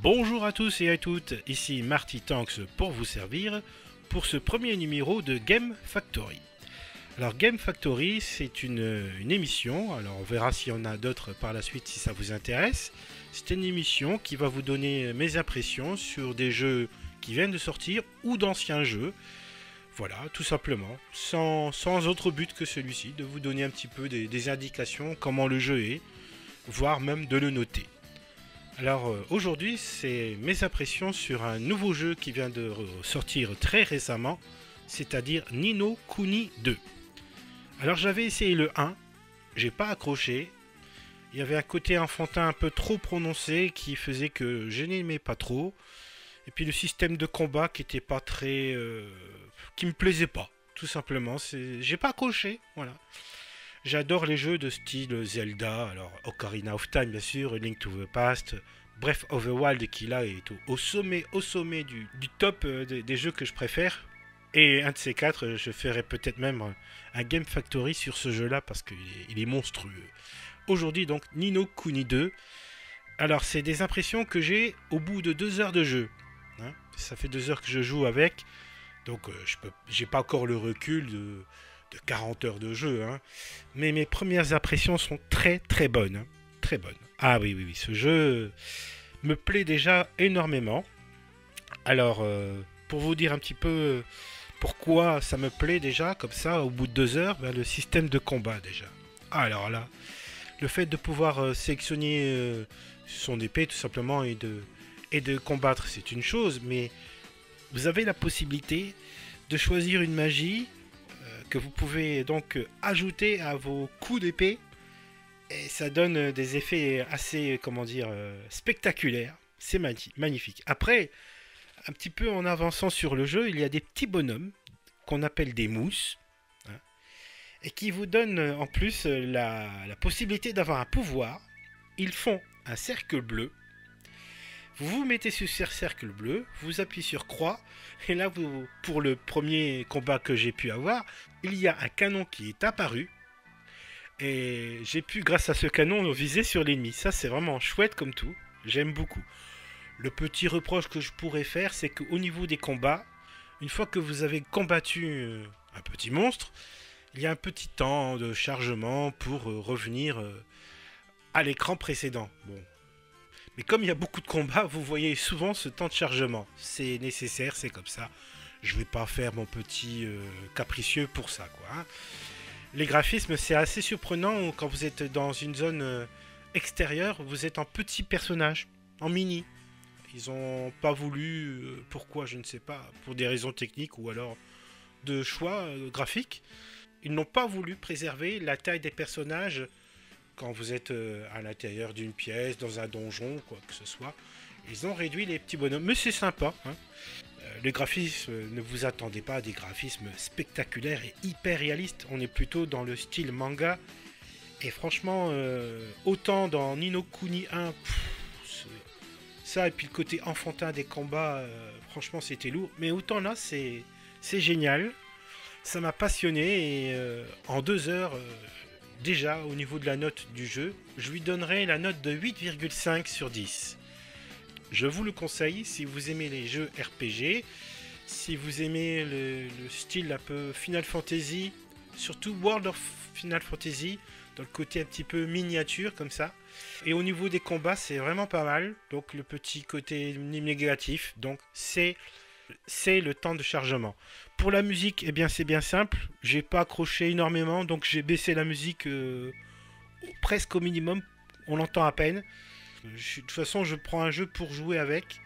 Bonjour à tous et à toutes, ici Marty Tanks pour vous servir pour ce premier numéro de Game Factory. Alors Game Factory c'est une émission, alors on verra s'il y en a d'autres par la suite si ça vous intéresse. C'est une émission qui va vous donner mes impressions sur des jeux qui viennent de sortir ou d'anciens jeux. Voilà, tout simplement, sans autre but que celui-ci, de vous donner un petit peu des indications, comment le jeu est, voire même de le noter. Alors aujourd'hui, c'est mes impressions sur un nouveau jeu qui vient de sortir très récemment, c'est-à-dire Ni no Kuni 2. Alors j'avais essayé le 1, j'ai pas accroché. Il y avait un côté enfantin un peu trop prononcé qui faisait que je n'aimais pas trop. Et puis le système de combat qui était pas très... qui me plaisait pas, tout simplement. J'ai pas accroché, voilà. J'adore les jeux de style Zelda, alors Ocarina of Time bien sûr, Link to the Past, Breath of the Wild qui là est au sommet du top des jeux que je préfère. Et un de ces quatre, je ferai peut-être même un Game Factory sur ce jeu-là parce qu'il est monstrueux. Aujourd'hui donc Ni no Kuni 2. Alors c'est des impressions que j'ai au bout de 2 heures de jeu. Hein, ça fait 2 heures que je joue avec, donc j'ai pas encore le recul de 40 heures de jeu, hein. Mais mes premières impressions sont très très bonnes, hein. Très bonnes. Ah oui, ce jeu me plaît déjà énormément. Alors, pour vous dire un petit peu pourquoi ça me plaît déjà, comme ça, au bout de 2 heures, ben, le système de combat déjà. Ah, alors là, le fait de pouvoir sélectionner son épée tout simplement et de combattre, c'est une chose, mais vous avez la possibilité de choisir une magie que vous pouvez donc ajouter à vos coups d'épée et ça donne des effets assez, comment dire, spectaculaires. C'est magnifique. Après, un petit peu en avançant sur le jeu, il y a des petits bonhommes qu'on appelle des mousses, hein, et qui vous donnent en plus la possibilité d'avoir un pouvoir. Ils font un cercle bleu. Vous vous mettez sur ce cercle bleu, vous appuyez sur croix, et là, pour le premier combat que j'ai pu avoir, il y a un canon qui est apparu, et j'ai pu, grâce à ce canon, viser sur l'ennemi. Ça, c'est vraiment chouette comme tout, j'aime beaucoup. Le petit reproche que je pourrais faire, c'est qu'au niveau des combats, une fois que vous avez combattu un petit monstre, il y a un petit temps de chargement pour revenir à l'écran précédent. Bon. Mais comme il y a beaucoup de combats, vous voyez souvent ce temps de chargement. C'est nécessaire, c'est comme ça. Je ne vais pas faire mon petit capricieux pour ça, quoi, hein. Les graphismes, c'est assez surprenant quand vous êtes dans une zone extérieure, vous êtes en petit personnage, en mini. Ils n'ont pas voulu, pourquoi, je ne sais pas, pour des raisons techniques ou alors de choix graphiques. Ils n'ont pas voulu préserver la taille des personnages quand vous êtes à l'intérieur d'une pièce, dans un donjon, quoi que ce soit. Ils ont réduit les petits bonhommes, mais c'est sympa, hein. Les graphismes, ne vous attendez pas à des graphismes spectaculaires et hyper réalistes. On est plutôt dans le style manga. Et franchement, autant dans Ni no Kuni 1, ça et puis le côté enfantin des combats, franchement c'était lourd. Mais autant là, c'est génial. Ça m'a passionné et en 2 heures... déjà, au niveau de la note du jeu, je lui donnerai la note de 8,5 sur 10. Je vous le conseille si vous aimez les jeux RPG, si vous aimez le style un peu Final Fantasy, surtout World of Final Fantasy, dans le côté un petit peu miniature comme ça. Et au niveau des combats, c'est vraiment pas mal. Donc le petit côté négatif, donc c'est le temps de chargement. Pour la musique, eh bien c'est bien simple. J'ai pas accroché énormément, donc j'ai baissé la musique presque au minimum. On l'entend à peine. De toute façon, je prends un jeu pour jouer avec.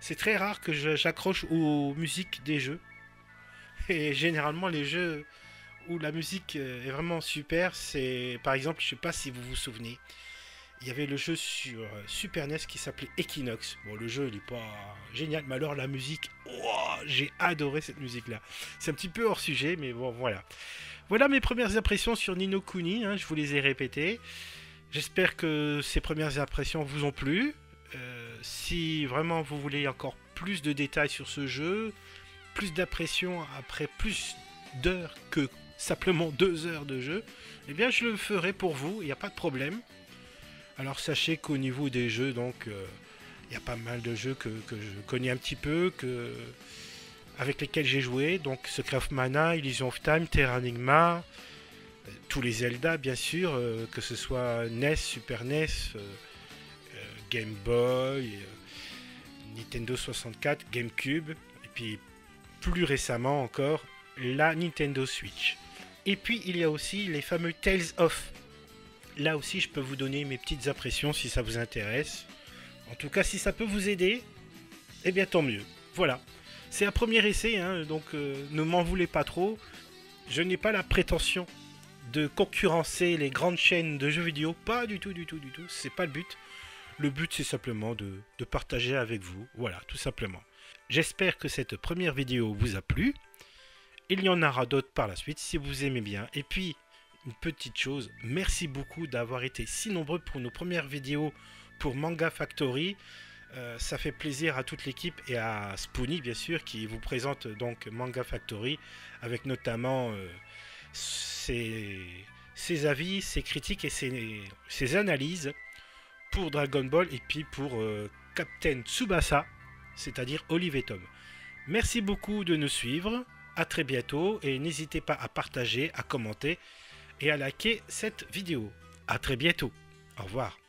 C'est très rare que j'accroche aux musiques des jeux. Et généralement, les jeux où la musique est vraiment super, c'est par exemple, je sais pas si vous vous souvenez, il y avait le jeu sur Super NES qui s'appelait Equinox. Bon, le jeu, il est pas génial, mais alors la musique, oh, j'ai adoré cette musique-là. C'est un petit peu hors sujet, mais bon, voilà. Voilà mes premières impressions sur Ni no Kuni, hein, je vous les ai répétées. J'espère que ces premières impressions vous ont plu. Si vraiment vous voulez encore plus de détails sur ce jeu, plus d'impressions après plus d'heures que simplement 2 heures de jeu, eh bien je le ferai pour vous, il n'y a pas de problème. Alors sachez qu'au niveau des jeux, donc Il y a pas mal de jeux que je connais un petit peu, avec lesquels j'ai joué. Donc Secret of Mana, Illusion of Time, Terranigma, tous les Zelda bien sûr, que ce soit NES, Super NES, Game Boy, Nintendo 64, GameCube, et puis plus récemment encore la Nintendo Switch. Et puis il y a aussi les fameux Tales of. Là aussi je peux vous donner mes petites impressions si ça vous intéresse. En tout cas si ça peut vous aider, eh bien tant mieux. Voilà, c'est un premier essai, hein, donc ne m'en voulez pas trop. Je n'ai pas la prétention de concurrencer les grandes chaînes de jeux vidéo, pas du tout, c'est pas le but. Le but c'est simplement de partager avec vous, voilà, tout simplement. J'espère que cette première vidéo vous a plu. Il y en aura d'autres par la suite si vous aimez bien. Et puis, une petite chose, merci beaucoup d'avoir été si nombreux pour nos premières vidéos pour Manga Factory. Ça fait plaisir à toute l'équipe et à Spoony bien sûr qui vous présente donc Manga Factory avec notamment ses avis, ses critiques et ses analyses pour Dragon Ball et puis pour Captain Tsubasa, c'est-à-dire Olive et Tom. Merci beaucoup de nous suivre, à très bientôt et n'hésitez pas à partager, à commenter et à liker cette vidéo. À très bientôt, au revoir.